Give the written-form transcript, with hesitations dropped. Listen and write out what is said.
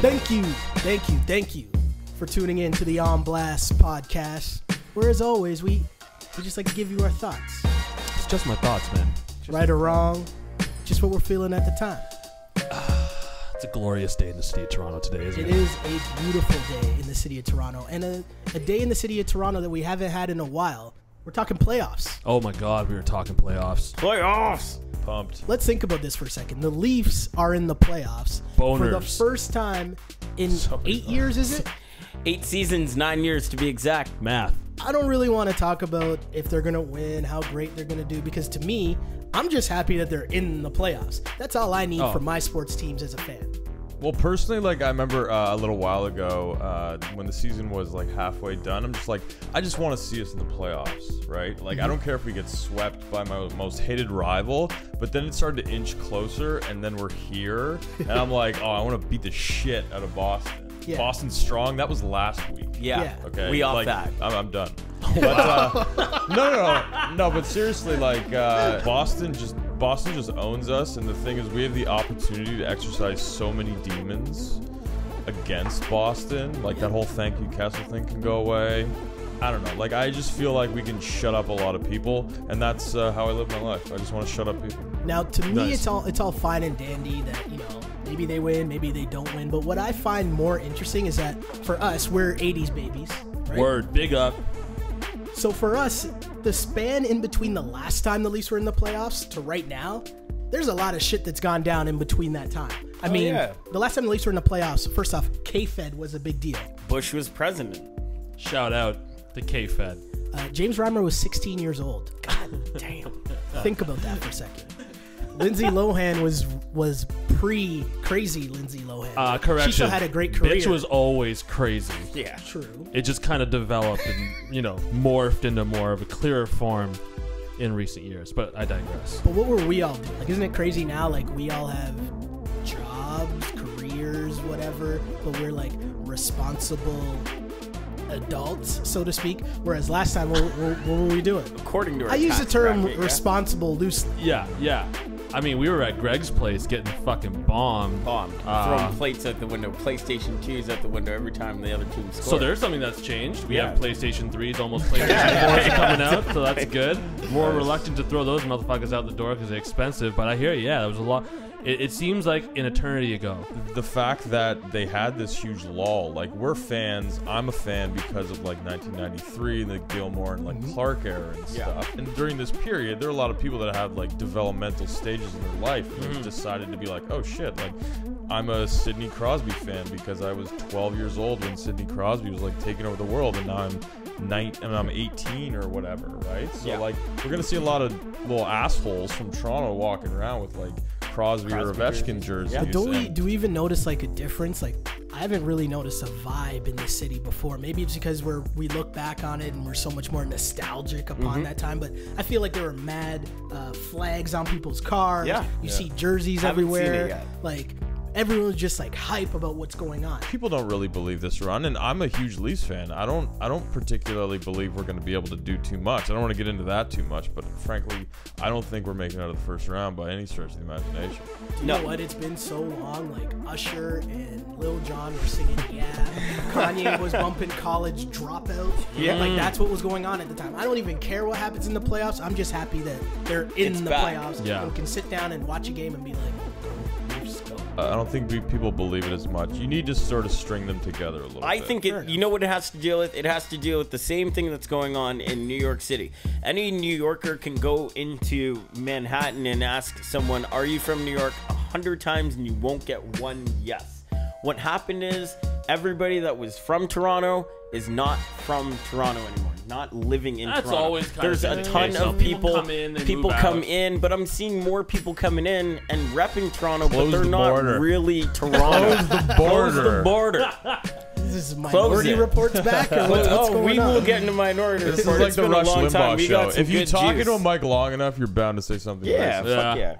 Boston. Thank you for tuning in to the On Blast podcast, where as always we just like to give you our thoughts. It's just my thoughts, man. Right or wrong, just what we're feeling at the time. It's a glorious day in the city of Toronto today, isn't it? It is a beautiful day in the city of Toronto, and a day in the city of Toronto that we haven't had in a while. We're talking playoffs. Oh my God, we were talking playoffs. Playoffs! Pumped. Let's think about this for a second. The Leafs are in the playoffs for the Boners. first time in So 8 years, is it? 8 seasons, 9 years to be exact. Math. I don't really want to talk about if they're going to win, how great they're going to do, because to me, I'm just happy that they're in the playoffs. That's all I need for my sports teams as a fan. Well, personally, like I remember a little while ago when the season was like halfway done, I'm just like, I just want to see us in the playoffs, right? Like, I don't care if we get swept by my most hated rival, but then it started to inch closer, and then we're here, and I'm like, oh, I want to beat the shit out of Boston. Yeah. Boston's strong. That was last week. Yeah. Okay. We off like, that. I'm done. But, no. But seriously, like Boston just owns us, and the thing is, we have the opportunity to exercise so many demons against Boston. Like that whole thank you Kessel thing can go away. I don't know. Like I just feel like we can shut up a lot of people, and that's how I live my life. I just want to shut up people. Now, to me, Nice. it's all fine and dandy that, maybe they win, maybe they don't win. But what I find more interesting is that for us, we're 80s babies. Right? Word. Big up. So for us, the span in between the last time the Leafs were in the playoffs to right now, there's a lot of shit that's gone down in between that time. I mean, yeah. the last time the Leafs were in the playoffs, first off, K-Fed was a big deal. Bush was president. Shout out the K-Fed. James Reimer was 16 years old. God damn. Think about that for a second. Lindsay Lohan was pre-crazy Lindsay Lohan. Correction. She still had a great career. Bitch was always crazy. Yeah. True. It just kind of developed and, morphed into more of a clearer form in recent years. But I digress. But what were we all doing? Like, isn't it crazy now? Like, we all have jobs, careers, whatever, but we're like responsible adults, so to speak. Whereas last time, what were we doing? According to our I use the tax term bracket, yeah. responsible loosely. Yeah. I mean, we were at Greg's place getting fucking bombed. Throwing plates at the window, PlayStation 2s at the window every time the other team scored. So there's something that's changed. We Yeah. have PlayStation 3s, almost PlayStation 4s coming out, so that's good. More reluctant to throw those motherfuckers out the door because they're expensive, but I hear you, yeah, that was a lot. It seems like an eternity ago. The fact that they had this huge lull, like we're fans. I'm a fan because of like 1993, the Gilmore and like Clark era and stuff. And during this period, there are a lot of people that have like developmental stages in their life and they decided to be like, oh shit, like I'm a Sidney Crosby fan because I was 12 years old when Sidney Crosby was like taking over the world, and now I'm 18 or whatever, right? So like we're gonna see a lot of little assholes from Toronto walking around with like Crosby or Ovechkin jerseys. But do we even notice like a difference? Like, I haven't really noticed a vibe in the city before. Maybe it's because we look back on it and we're so much more nostalgic upon that time. But I feel like there were mad flags on people's cars. Yeah. You see jerseys Haven't seen everywhere. it yet. Like, everyone's just like hype about what's going on. People don't really believe this run, and I'm a huge Leafs fan. I don't particularly believe we're going to be able to do too much. I don't want to get into that too much, but frankly, I don't think we're making it out of the first round by any stretch of the imagination. Do you know what? It's been so long. Like, Usher and Lil Jon were singing Yeah. Kanye was bumping College Dropout. Yeah. Like, that's what was going on at the time. I don't even care what happens in the playoffs. I'm just happy that they're in It's the back. playoffs. Yeah. And can sit down and watch a game and be like, go, Leafs, go. I don't think people believe it as much. You need to sort of string them together a little I bit. think you know what it has to deal with? It has to deal with the same thing that's going on in New York City. Any New Yorker can go into Manhattan and ask someone, are you from New York, 100 times, and you won't get one yes. What happened is everybody that was from Toronto is not from Toronto anymore, not living in That's Toronto. always kind There's of a been the ton case. of Some people come in, they people move come out. in, but I'm seeing more people coming in and repping Toronto, Close but they're the not border. really Toronto. Close the Close the border. border. This is Close Minority it. Report's back? Or what's going we on? will get into Minority This is Report. like It's the been a Rush long time. Limbaugh We show. got some If you good talk juice. into a mic long enough, you're bound to say something Yeah, racist. fuck yeah.